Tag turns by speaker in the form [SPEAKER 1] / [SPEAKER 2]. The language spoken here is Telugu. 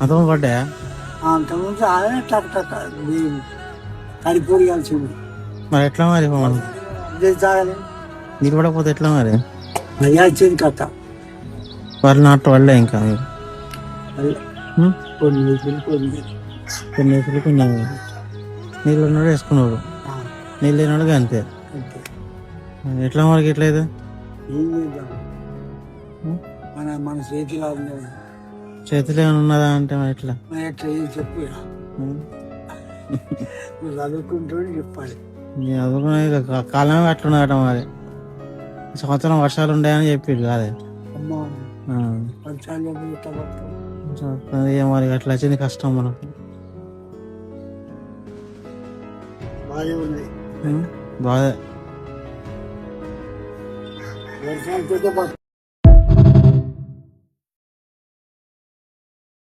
[SPEAKER 1] అంతకుముందు పడ్డాయా?
[SPEAKER 2] అంతకుముందు ఆయన టక్ టక్ కడిపోయాల్సింది.
[SPEAKER 1] మరి ఎట్లా మరి మనం
[SPEAKER 2] తాగలేదు
[SPEAKER 1] నీళ్ళు పడకపోతే ఎట్లా మరి?
[SPEAKER 2] అయ్యా వచ్చింది కథ.
[SPEAKER 1] వాళ్ళు నాటు వాళ్ళే ఇంకా మీరు
[SPEAKER 2] కొన్ని వేసులు కొన్ని
[SPEAKER 1] కొన్ని వేసులు కొన్ని నీళ్ళు ఉన్నాడు వేసుకున్నాడు, నీళ్ళు లేనాడు అంతే.
[SPEAKER 2] అంతే.
[SPEAKER 1] ఎట్లా మరి ఎట్లయితే
[SPEAKER 2] ఏం చేద్దాం, మన మన చేతిలో ఉన్నది.
[SPEAKER 1] చేతిలో ఏమైనా ఉన్నదా అంటే మరి ఎట్లా?
[SPEAKER 2] మన ఎట్లా ఏం చెప్పు. నువ్వు చదువుకుంటూ చెప్పాలి.
[SPEAKER 1] చదువుకునే కాలమే అట్లున్నదట మరి. ఈ సంవత్సరం వర్షాలు ఉన్నాయని చెప్పారు కాదే.
[SPEAKER 2] అమ్మా వర్షాలు
[SPEAKER 1] మరి అట్లా వచ్చింది కష్టం మనకు.
[SPEAKER 2] బాగా ఉంది
[SPEAKER 1] బాగా
[SPEAKER 2] వర్షాలు